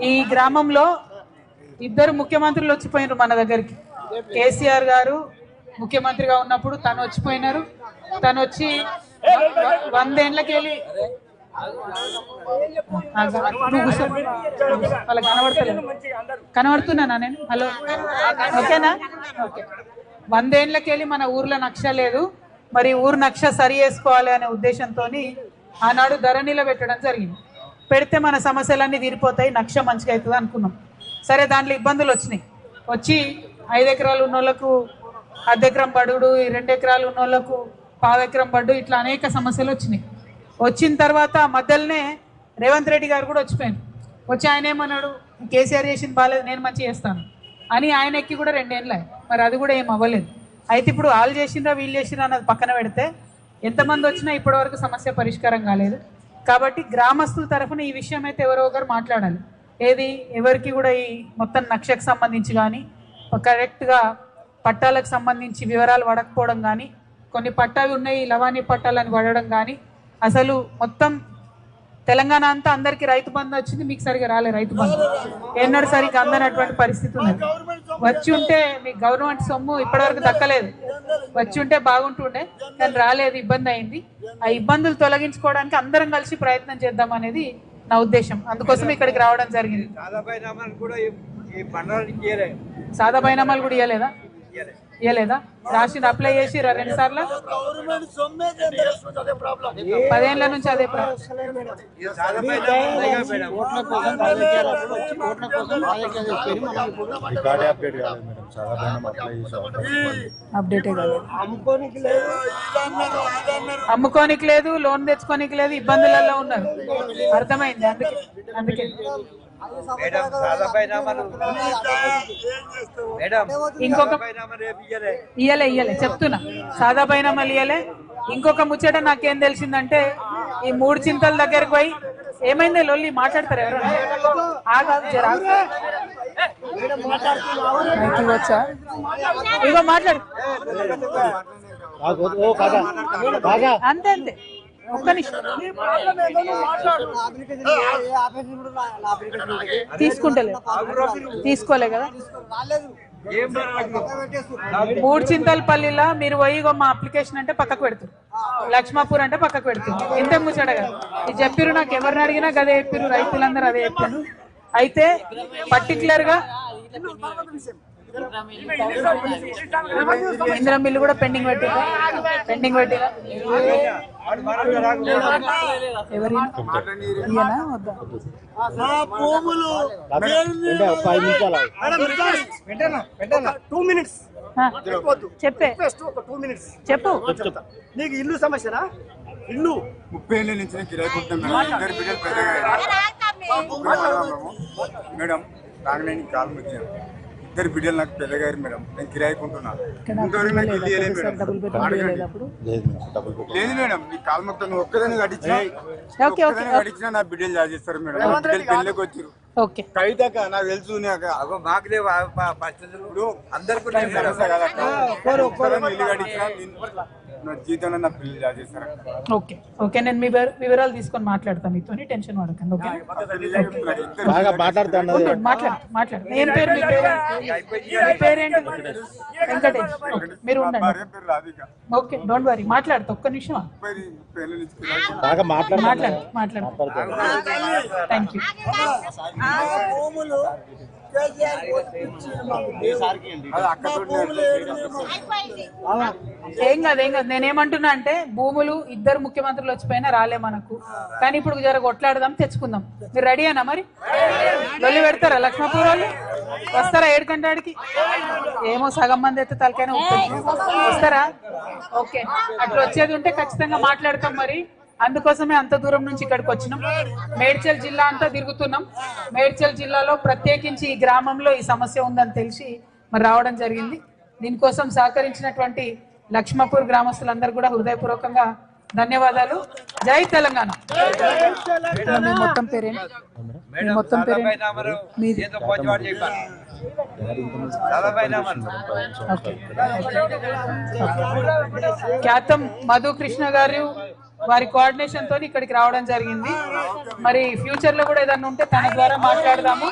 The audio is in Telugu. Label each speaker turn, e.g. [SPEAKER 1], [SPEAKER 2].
[SPEAKER 1] ఈ గ్రామంలో ఇద్దరు ముఖ్యమంత్రులు వచ్చిపోయినారు మన దగ్గరికి. కేసీఆర్ గారు ముఖ్యమంత్రిగా ఉన్నప్పుడు తను వచ్చిపోయినారు. తను వచ్చి 100 ఏళ్ళకి వెళ్ళి వాళ్ళకి కనబడతలేదు. కనబడుతున్నానా నేను? హలో, ఓకేనా? ఓకే. 100 ఏళ్ళకి వెళ్ళి మన ఊర్లో నక్ష లేదు, మరి ఊరు నక్ష సరి చేసుకోవాలి అనే ఉద్దేశంతో ఆనాడు ధరణిలో పెట్టడం జరిగింది. పెడితే మన సమస్యలన్నీ తీరిపోతాయి, నక్ష మంచిగా అవుతుంది అనుకున్నాం. సరే, దాంట్లో ఇబ్బందులు వచ్చినాయి. వచ్చి 5 ఎకరాలు ఉన్న వాళ్ళకు అర్ధ ఎకరం బడుడు, 2 ఎకరాలు ఉన్న వాళ్ళకు పావు ఎకరం బడ్డు, ఇట్లా అనేక సమస్యలు వచ్చినాయి. వచ్చిన తర్వాత మధ్యలోనే రేవంత్ రెడ్డి గారు కూడా వచ్చిపోయారు. వచ్చి ఆయన ఏమన్నాడు, కేసీఆర్ చేసింది బాగాలేదు, నేను మంచిగా చేస్తాను అని ఆయన ఎక్కి కూడా 2 ఏళ్ళు. మరి అది కూడా ఏం అవ్వలేదు. అయితే ఇప్పుడు వాళ్ళు చేసిండ్రా వీళ్ళు చేసిండ్రా అన్నది పక్కన పెడితే ఎంతమంది వచ్చినా ఇప్పటివరకు సమస్య పరిష్కారం కాలేదు. కాబట్టి గ్రామస్తుల తరఫున ఈ విషయం అయితే ఎవరో ఒకరు మాట్లాడాలి. ఏది ఎవరికి కూడా ఈ మొత్తం నక్షకు సంబంధించి కానీ, కరెక్ట్గా పట్టాలకు సంబంధించి వివరాలు పడకపోవడం కానీ, కొన్ని పట్టాలు ఉన్నాయి లవాణి పట్టాలని పడడం కానీ, అసలు మొత్తం తెలంగాణ అంతా అందరికీ రైతు బంధు వచ్చింది, మీకు సరిగా రాలే రైతు బంధు. ఎన్నడూ సరిగ్గా అందనటువంటి పరిస్థితి ఉన్నది. వచ్చి ఉంటే మీకు గవర్నమెంట్ సొమ్ము ఇప్పటివరకు దక్కలేదు. వచ్చి ఉంటే బాగుంటుండే, కానీ రాలేదు, ఇబ్బంది అయింది. ఆ ఇబ్బందులు తొలగించుకోవడానికి అందరం కలిసి ప్రయత్నం చేద్దాం అనేది నా ఉద్దేశం. అందుకోసం ఇక్కడికి రావడం జరిగింది. సాదా బైనామాలు కూడా ఇవ్వలేదా? ఇవ్వలేదా? రాసి అప్లై చేసి 2 సార్లు 10 ఏళ్ళ నుంచి అదే అప్డేటే కాలేదు. అమ్ముకోనికి లేదు, లోన్ తెచ్చుకోనికి లేదు, ఇబ్బందులలో ఉన్నారు. అర్థమైంది. అందుకే ఇంకొక ఇయ్యలే చెప్తున్నా, సాదా బైనామాలు ఇయ్యలే. ఇంకొక ముచ్చట నాకేం తెలిసిందంటే, ఈ 3 చింతల దగ్గరకు పోయి ఏమైందే లొల్లి మాట్లాడతారు ఎవరు? వచ్చా ఇగో మాట్లాడు, అంతే అంతే, ఒక్క నిమిషం తీసుకోలే కదా. 3 చింతలపల్లిలా మీరు పోయి మా అప్లికేషన్ అంటే పక్కకు పెడుతుంది, లక్ష్మాపూర్ అంటే పక్కకు పెడుతుంది. ఇంతే ముచ్చట కదా. ఇది చెప్పిరు, నాకు ఎవరిని అడిగినా అదే చెప్పిరు, రైతులందరూ అదే చెప్పారు. అయితే పర్టికులర్ గా ఇందిరం బిల్లు కూడా పెండింగ్ పెట్టిందా? ఎవరైనా వద్దా? చెప్పు.
[SPEAKER 2] నీకు ఇల్లు సమస్యనా? ఇల్లు 30 ఏళ్ళ నుంచి మేడం రాగలేని కాలం వచ్చాను. 2 బిడ్డలు నాకు పెద్దగారు మేడం. నేను కిరాయికుంటున్నా. లేదు మేడం, నీ కాలు మొత్తం నువ్వు ఒక్కదాన్ని కట్టించినా నా బిడ్డలు చేస్తారు మేడం. బిడ్డలు పెళ్ళికి వచ్చారు. కవిత నాకు తెలుసు, ఇల్లు కట్టించిన నా జీతంలో నా పిల్లలు చేస్తారు.
[SPEAKER 1] ఓకే, నేను మీ వివరాలు తీసుకొని మాట్లాడతాను మీతో, టెన్షన్ పడకండి. ఓకే, మాట్లాడు. ఏం పేరు? మీ పేరేంటి? వెంకటేష్. మీరు ఉండండి. ఓకే, డోంట్ వరీ, మాట్లాడతా. ఒక్క నిమిషం మాట్లాడు. Thank you. ఏం కాదు. నేనేమంటున్నా అంటే, భూములు ఇద్దరు ముఖ్యమంత్రులు వచ్చిపోయినా రాలే మనకు, కానీ ఇప్పుడు జర కొట్లాడదాం, తెచ్చుకుందాం. మీరు రెడీ అయినా? మరి లొల్లి పెడతారా? లక్ష్మపూర్ వాళ్ళు వస్తారా 7 గంటలకి? ఏమో సగం మంది అయితే తలకైనా వస్తారా? ఓకే, అట్లా వచ్చేది ఉంటే ఖచ్చితంగా మాట్లాడతాం. మరి అందుకోసమే అంత దూరం నుంచి ఇక్కడికి వచ్చినాం. మేడ్చల్ జిల్లా అంతా తిరుగుతున్నాం. మేడ్చల్ జిల్లాలో ప్రత్యేకించి ఈ గ్రామంలో ఈ సమస్య ఉందని తెలిసి మరి రావడం జరిగింది. దీనికోసం సహకరించినటువంటి లక్ష్మపూర్ గ్రామస్తులందరూ కూడా హృదయపూర్వకంగా ధన్యవాదాలు. జై తెలంగాణ. మీ మొత్తం పేరేంటి? ఖ్యాతం మధు కృష్ణ గారు వారి కోఆర్డినేషన్ తోని ఇక్కడికి రావడం జరిగింది. మరి ఫ్యూచర్ లో కూడా ఏదన్నా ఉంటే తన ద్వారా మాట్లాడదాము.